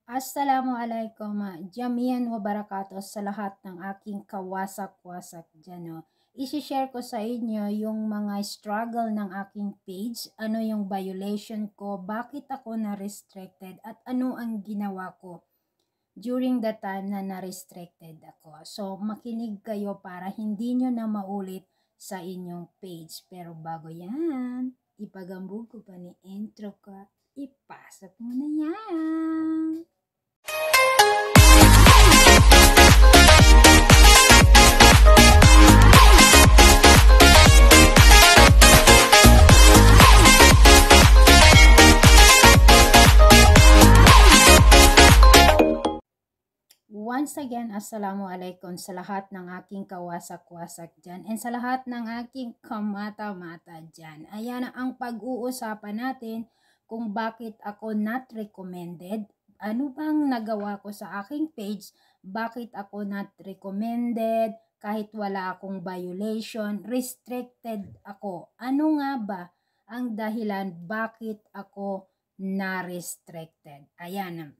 Assalamualaikum, Jamian Wabarakatuh sa lahat ng aking kawasak-wasak dyan. No? I-share ko sa inyo yung mga struggle ng aking page, ano yung violation ko, bakit ako na-restricted, at ano ang ginawa ko during the time na na-restricted ako. So, makinig kayo para hindi nyo na maulit sa inyong page. Pero bago yan, ipagambog ko pa ni intro ko. Ipasok mo na yan. Once again, Assalamualaikum sa lahat ng aking kawasak-wasak dyan and sa lahat ng aking kamata-mata dyan. Ayan ang pag-uusapan natin kung bakit ako not recommended. Ano bang nagawa ko sa aking page? Bakit ako not recommended? Kahit wala akong violation, restricted ako. Ano nga ba ang dahilan bakit ako na-restricted? Ayan.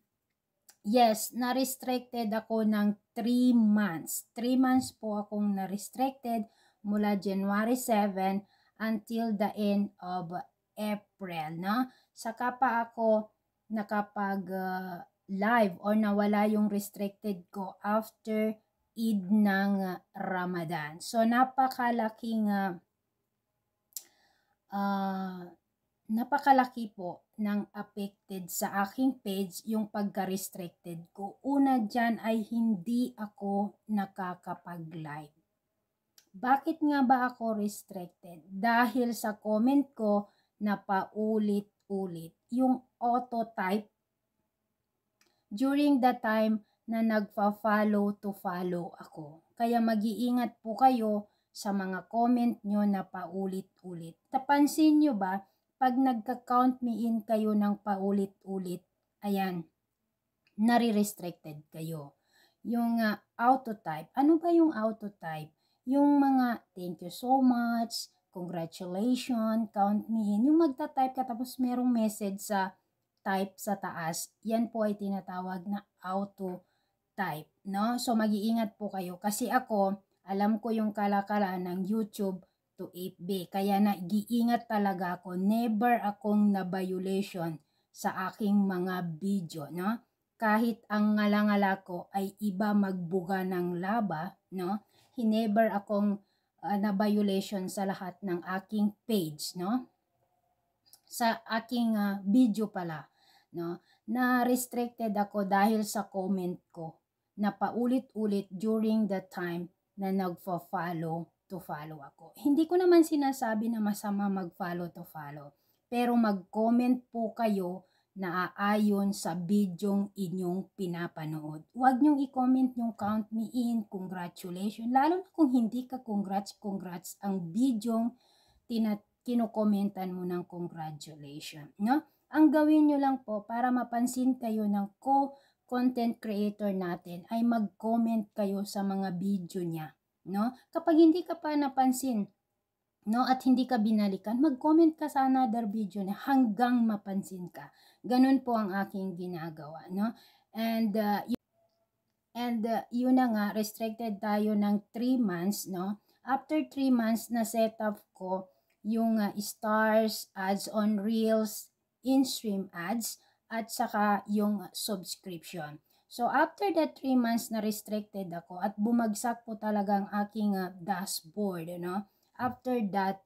Yes, na-restricted ako ng 3 months. 3 months po akong na-restricted mula January 7 until the end of April. No? Saka pa ako nakapag-live or nawala yung restricted ko after Eid ng Ramadan. So, napakalaki po ng affected sa aking page yung pagka-restricted ko. Una dyan ay hindi ako nakakapag-live. Bakit nga ba ako restricted? Dahil sa comment ko na paulit-ulit. Yung auto-type during the time na nagfa-follow to follow ako. Kaya mag-iingat po kayo sa mga comment nyo na paulit-ulit. Tapansin nyo ba, pag nagka-count me in kayo ng paulit-ulit, ayan, nare-restricted kayo. Yung auto-type, ano ba yung auto-type? Yung mga thank you so much, congratulations, count me in. Yung magta-type ka tapos merong message sa type sa taas, yan po ay tinatawag na auto-type. No? So mag-iingat po kayo kasi ako, alam ko yung kalakalan ng YouTube to FB. Kaya nag-iingat talaga ako. Never akong na-violation sa aking mga video. No? Kahit ang ngala-ngala ko ay iba magbuga ng laba, no? Never akong na-violation sa lahat ng aking page, no? Sa aking video pala, no? Na restricted ako dahil sa comment ko na paulit-ulit during the time na nagfa-follow to follow ako. Hindi ko naman sinasabi na masama mag-follow to follow, pero mag-comment po kayo na aayon sa bidyong inyong pinapanood. Huwag niyong i-comment yung count me in, congratulations, lalo na kung hindi ka congrats ang bidyong kinukomentan mo ng congratulations, no? Ang gawin nyo lang po para mapansin kayo ng content creator natin ay mag-comment kayo sa mga video niya, no? Kapag hindi ka pa napansin, no, at hindi ka binalikan, mag-comment ka sa another video niya hanggang mapansin ka. Ganun po ang aking ginagawa, no? And yun na nga, restricted tayo ng 3 months, no? After 3 months na setup ko yung stars, ads on reels, in-stream ads, at saka yung subscription. So, after that 3 months na restricted ako at bumagsak po talaga ang aking dashboard, no? After that,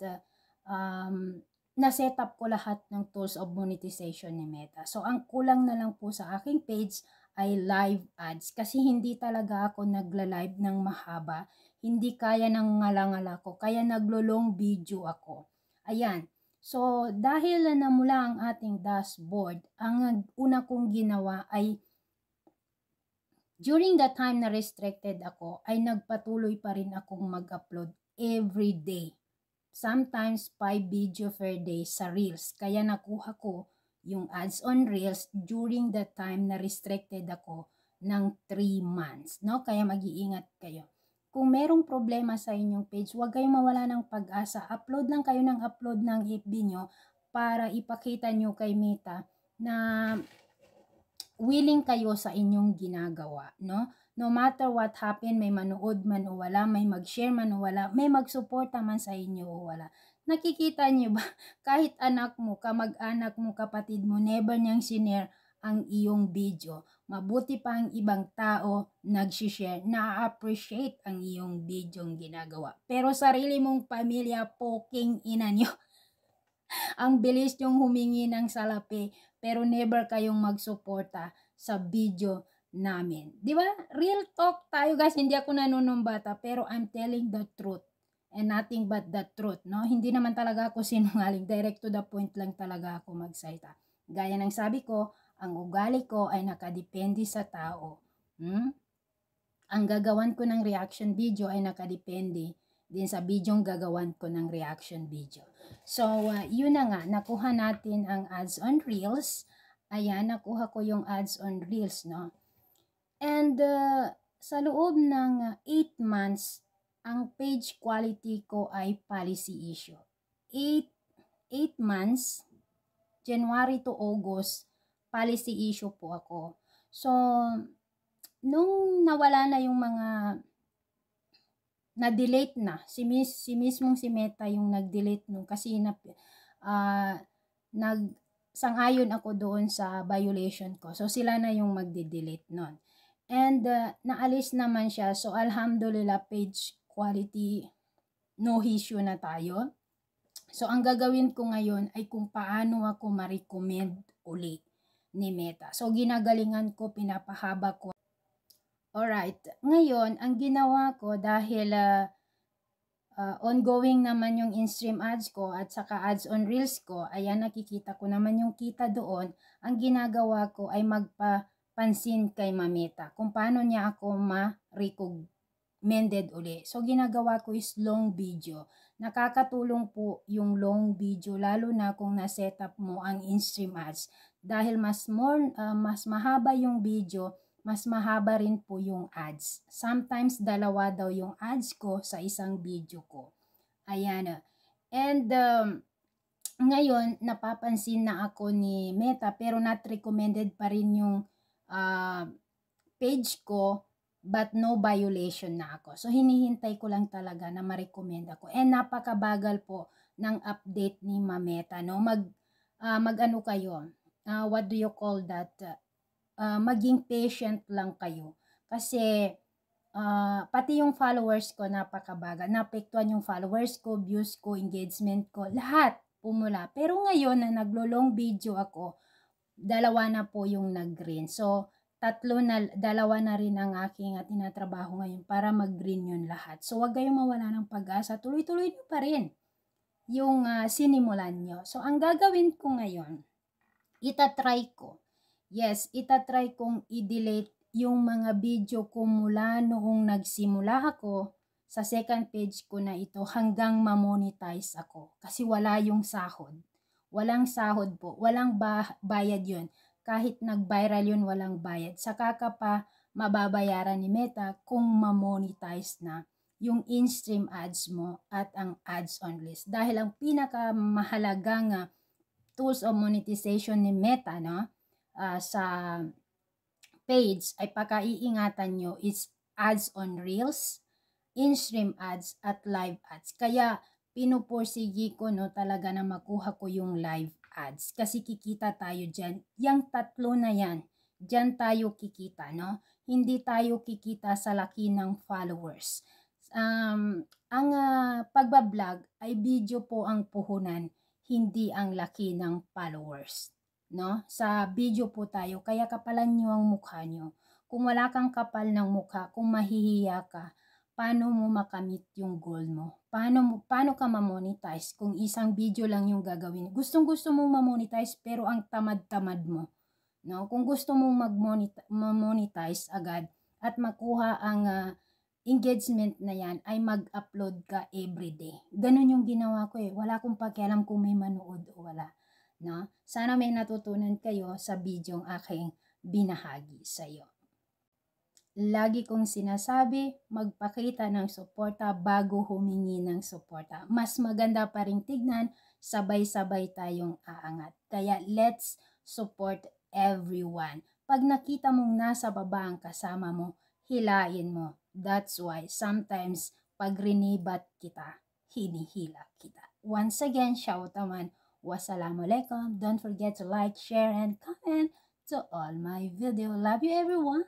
na-set up ko lahat ng tools of monetization ni Meta. So, ang kulang na lang po sa aking page ay live ads. Kasi hindi talaga ako nagla-live ng mahaba. Hindi kaya ng ngala-ngala ko. Kaya naglo-long video ako. Ayan. So, dahil namula ang ating dashboard, ang una kong ginawa ay during the time na restricted ako, ay nagpatuloy pa rin akong mag-upload every day. Sometimes 5 video per day sa Reels. Kaya nakuha ko yung ads on Reels during the time na restricted ako ng 3 months. No? Kaya mag-iingat kayo. Kung merong problema sa inyong page, huwag kayong mawala ng pag-asa. Upload lang kayo ng upload ng FB nyo para ipakita nyo kay Meta na willing kayo sa inyong ginagawa, no? No matter what happen, may manood man o wala, may mag-share man o wala, may mag-suporta man sa inyo o wala. Nakikita niyo ba, kahit anak mo, kamag-anak mo, kapatid mo, never niyang sinare ang iyong video. Mabuti pa ang ibang tao nag-share, na-appreciate ang iyong video ginagawa. Pero sarili mong pamilya, poking ina niyo. Ang bilis yung humingi ng salapi, pero never kayong magsuporta sa video namin. Di ba? Real talk tayo guys, hindi ako nanunumbata, pero I'm telling the truth and nothing but the truth, no? Hindi naman talaga ako sinungaling, direct to the point lang talaga ako magsalita. Gaya ng sabi ko, ang ugali ko ay nakadepende sa tao. Ang gagawan ko ng reaction video ay nakadepende din sa bidyong gagawan ko ng reaction video. So, yun na nga, nakuha natin ang ads on Reels. Ayan, nakuha ko yung ads on Reels, no? And sa loob ng 8 months, ang page quality ko ay policy issue. 8 months, January to August, policy issue po ako. So, nung nawala na yung mga na-delete na, si Meta yung nag-delete nung kasi sang-ayon ako doon sa violation ko. So, sila na yung magde-delete nun. And naalis naman siya. So, alhamdulillah, page quality, no issue na tayo. So, ang gagawin ko ngayon ay kung paano ako ma-recommend uli ni Meta. So, ginagalingan ko, pinapahaba ko. Alright, ngayon, ang ginawa ko dahil ongoing naman yung in-stream ads ko at saka ads on Reels ko, ayan, nakikita ko naman yung kita doon. Ang ginagawa ko ay magpapansin kay Meta kung paano niya ako ma-recommended uli. So, ginagawa ko is long video. Nakakatulong po yung long video lalo na kung na-setup mo ang in-stream ads. Dahil mas mahaba yung video, mas mahaba rin po yung ads. Sometimes, dalawa daw yung ads ko sa isang video ko. Ayan. And, ngayon, napapansin na ako ni Meta, pero not recommended pa rin yung page ko, but no violation na ako. So, hinihintay ko lang talaga na ma-recommend ako. And, napakabagal po ng update ni Meta, no? Mag-ano kayo? What do you call that? Maging patient lang kayo. Kasi, pati yung followers ko napakabagal. Naapektuhan yung followers ko, views ko, engagement ko, lahat pumula. Pero ngayon na naglo-long video ako, dalawa na po yung nag-green. So, dalawa na rin ang aking tinatrabaho ngayon para mag-green yun lahat. So, wag kayong mawala ng pag-asa. Tuloy-tuloy nyo pa rin yung sinimulan nyo. So, ang gagawin ko ngayon, itatry kong i-delete yung mga video ko mula noong nagsimula ako sa second page ko na ito hanggang ma-monetize ako. Kasi wala yung sahod. Walang sahod po. Walang bayad yun. Kahit nag-viral yun, walang bayad. Saka ka pa mababayaran ni Meta kung ma-monetize na yung in-stream ads mo at ang ads on list. Dahil ang pinakamahalagang tools of monetization ni Meta, no? Sa page ay pakaiingatan nyo is ads on Reels, in-stream ads at live ads. Kaya pinupursigi ko, no, talaga na makuha ko yung live ads kasi kikita tayo dyan. Yang tatlo na yan, dyan tayo kikita, no? Hindi tayo kikita sa laki ng followers. Ang pagbablog ay video po ang puhunan, hindi ang laki ng followers. No? Sa video po tayo, kaya kapalan nyo ang mukha nyo. Kung wala kang kapal ng mukha, kung mahihiya ka, paano mo makamit yung goal mo? Paano ka ma-monetize kung isang video lang yung gagawin? Gustong-gusto mong ma-monetize pero ang tamad-tamad mo. No? Kung gusto mong ma-monetize agad at makuha ang engagement na yan, ay mag-upload ka everyday. Ganun yung ginawa ko eh. Wala akong pakialam kung may manood o wala. No? Sana may natutunan kayo sa bidyong aking binahagi sa iyo. Lagi kong sinasabi, magpakita ng suporta bago humingi ng suporta. Mas maganda pa ring tignan, sabay-sabay tayong aangat. Kaya let's support everyone. Pag nakita mong nasa baba ang kasama mo, hilain mo. That's why sometimes pag rinibat kita, hinihila kita. Once again, shout naman. Wassalamualaikum. Don't forget to like, share, and comment to all my video. Love you everyone.